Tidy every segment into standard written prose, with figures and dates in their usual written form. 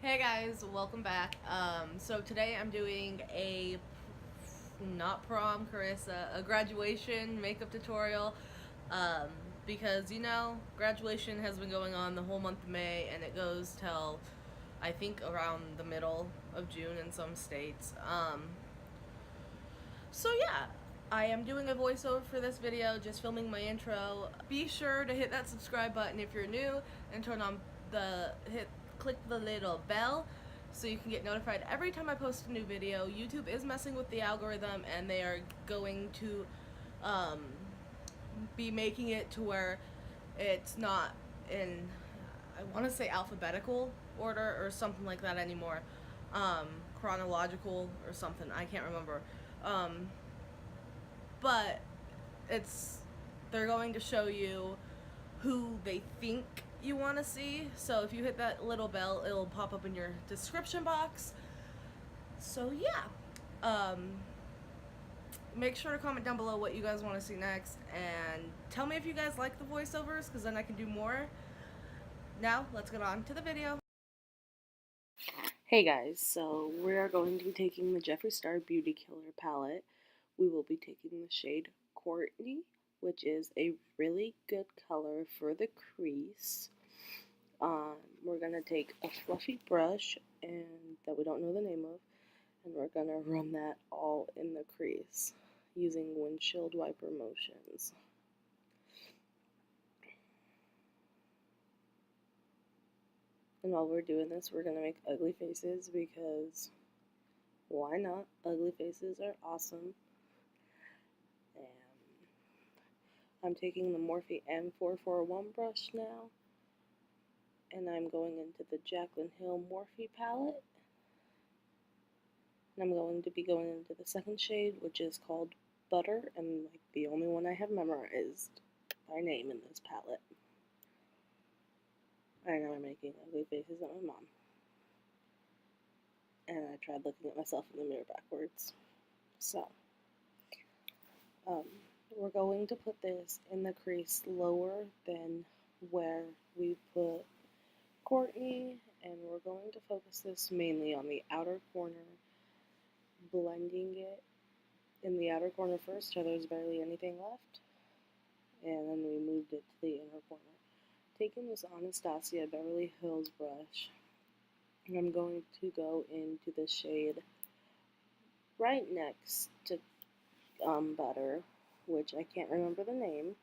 Hey guys, welcome back. So today I'm doing a, not prom, Carissa, a graduation makeup tutorial. Um, because, graduation has been going on the whole month of May and it goes till, I think, around the middle of June in some states. So yeah, I am doing a voiceover for this video, just filming my intro. Be sure to hit that subscribe button if you're new and turn on click the little bell so you can get notified every time I post a new video. YouTube is messing with the algorithm and they are going to um, be making it to where it's not in, I want to say alphabetical order or something like that anymore. Chronological or something, I can't remember. But it's, they're going to show you who they think you want to see. So if you hit that little bell, it'll pop up in your description box. So yeah, make sure to comment down below what you guys want to see next, and tell me if you guys like the voiceovers, because then I can do more. Now let's get on to the video. Hey guys, so we are going to be taking the Jeffree Star Beauty Killer palette. We will be taking the shade Courtney, which is a really good color for the crease. We're going to take a fluffy brush and that we don't know the name of, and we're going to run that all in the crease using windshield wiper motions. And while we're doing this, we're going to make ugly faces because why not? Ugly faces are awesome. And I'm taking the Morphe M441 brush now, and I'm going into the Jaclyn Hill Morphe palette. And I'm going to be going into the second shade, which is called Butter, and like the only one I have memorized by name in this palette. I know I'm making ugly faces at my mom. And I tried looking at myself in the mirror backwards. So, we're going to put this in the crease lower than where we put Courtney, and we're going to focus this mainly on the outer corner, blending it in the outer corner first so there's barely anything left, and then we moved it to the inner corner. Taking this Anastasia Beverly Hills brush, and I'm going to go into the shade right next to Butter, which I can't remember the name,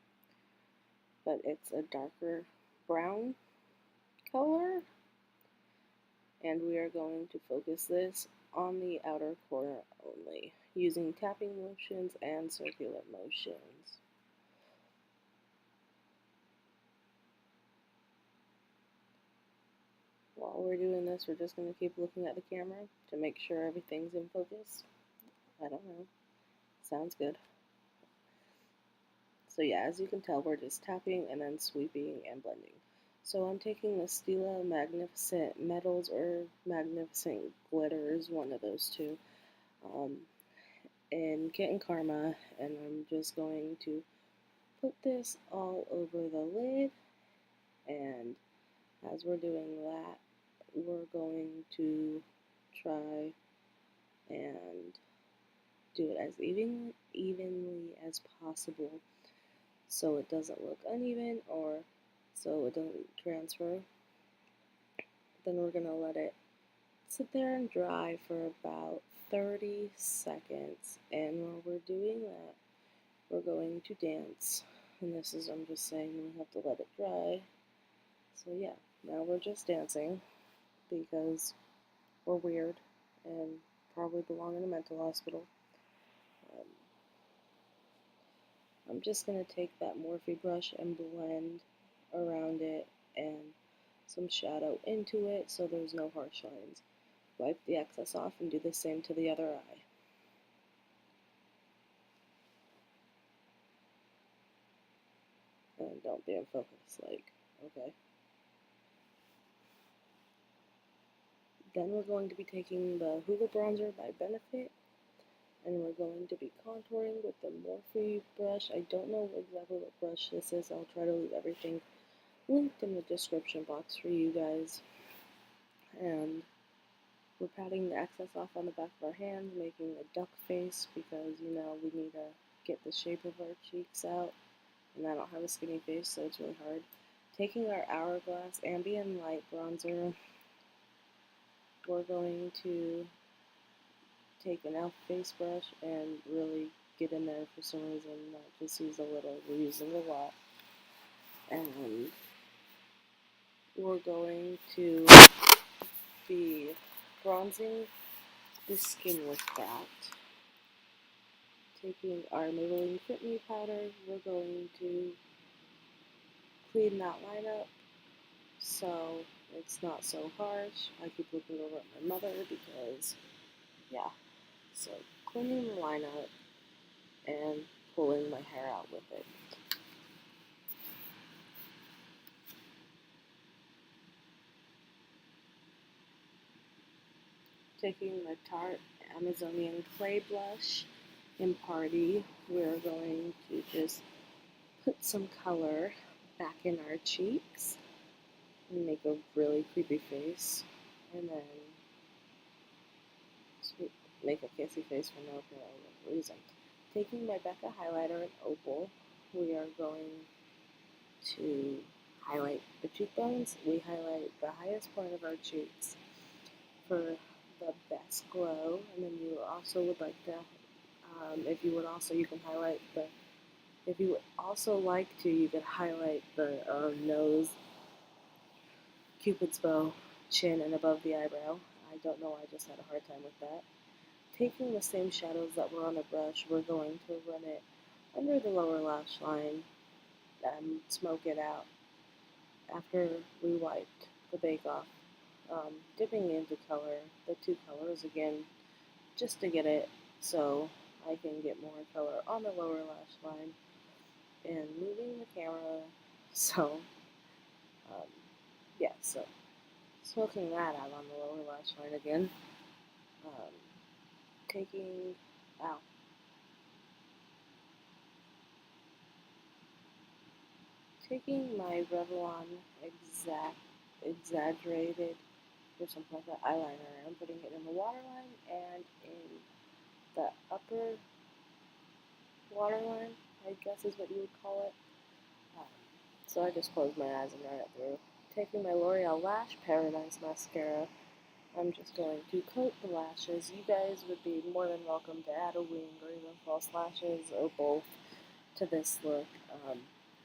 but it's a darker brown color, and we are going to focus this on the outer corner only, using tapping motions and circular motions. While we're doing this, we're just going to keep looking at the camera to make sure everything's in focus. I don't know. Sounds good. So yeah, as you can tell, we're just tapping and then sweeping and blending. So I'm taking the Stila Magnificent Metals or Magnificent Glitters, one of those two, in Kitten Karma, and I'm just going to put this all over the lid, and as we're doing that, we're going to try and do it as evenly as possible so it doesn't look uneven or so it doesn't transfer. Then we're going to let it sit there and dry for about 30 seconds, and while we're doing that, we're going to dance. And this is, I'm just saying, we have to let it dry. So yeah, now we're just dancing because we're weird and probably belong in a mental hospital. I'm just going to take that Morphe brush and blend around it and some shadow into it so there's no harsh lines. Wipe the excess off and do the same to the other eye. And don't be in focus, like, okay. Then we're going to be taking the Hoola Bronzer by Benefit, and we're going to be contouring with the Morphe brush. I don't know exactly what brush this is. I'll try to leave everything linked in the description box for you guys. And We're patting the excess off on the back of our hands, making a duck face because, you know, we need to get the shape of our cheeks out. And I don't have a skinny face, so it's really hard. Taking our Hourglass Ambient Light Bronzer, we're going to take an e.l.f. face brush and really get in there for some reason, not just use a little, we're using a lot. And we're going to be bronzing the skin with that. Taking our Maybelline Fit Me powder, we're going to clean that line up so it's not so harsh. I keep looking over at my mother because, yeah. So cleaning the line up and pulling my hair out with it. Taking my Tarte Amazonian Clay Blush in Party, we're going to just put some color back in our cheeks and make a really creepy face, and then make a kissy face for no apparent reason. Taking my Becca highlighter in Opal, we are going to highlight the cheekbones. We highlight the highest point of our cheeks for the best glow, and then you also would like to, if you would also, you can highlight the, if you would also like to, you could highlight the nose, Cupid's bow, chin, and above the eyebrow. I don't know, I just had a hard time with that. Taking the same shadows that were on the brush, we're going to run it under the lower lash line and smoke it out after we wiped the bake off. Dipping into color, the two colors again, just to get it so I can get more color on the lower lash line, and moving the camera, so yeah, so smoking that out on the lower lash line again. Taking, wow, taking my Revlon exaggerated or something like that eyeliner, and I'm putting it in the waterline and in the upper waterline, I guess is what you would call it. So I just closed my eyes and ran it through. Taking my L'Oreal Lash Paradise mascara, I'm just going to coat the lashes. You guys would be more than welcome to add a wing or even false lashes or both to this look.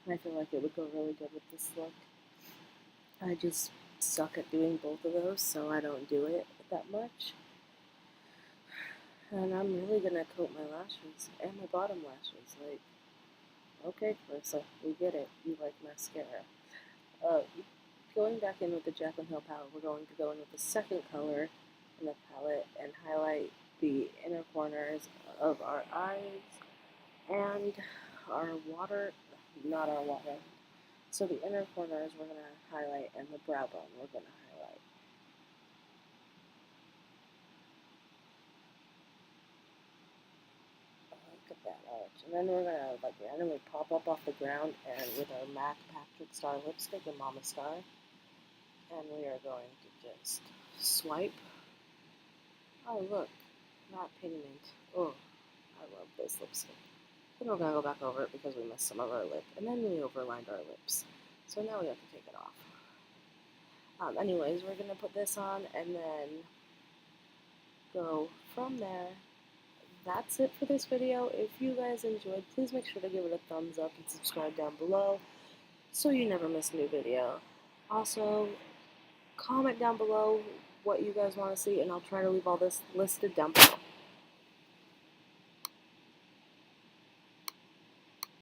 I feel like it would go really good with this look. I just suck at doing both of those, so I don't do it that much. And I'm really gonna coat my lashes and my bottom lashes. Like, okay, Clarissa, we get it. You like mascara. Going back in with the Jaclyn Hill palette, we're going to go in with the second color in the palette and highlight the inner corners of our eyes and our water, not our water. So the inner corners we're going to highlight, and the brow bone we're going to highlight. Look at that arch. And then we're going to like randomly pop up off the ground and with our MAC Patrick Star lipstick and Mama Star. And we are going to just swipe. Oh, look, not pigment. Oh, I love this lipstick. Then we're going to go back over it because we missed some of our lip. And then we overlined our lips. So now we have to take it off. Anyways, we're going to put this on and then go from there. That's it for this video. If you guys enjoyed, please make sure to give it a thumbs up and subscribe down below so you never miss a new video. Also, comment down below what you guys want to see, and I'll try to leave all this listed down below.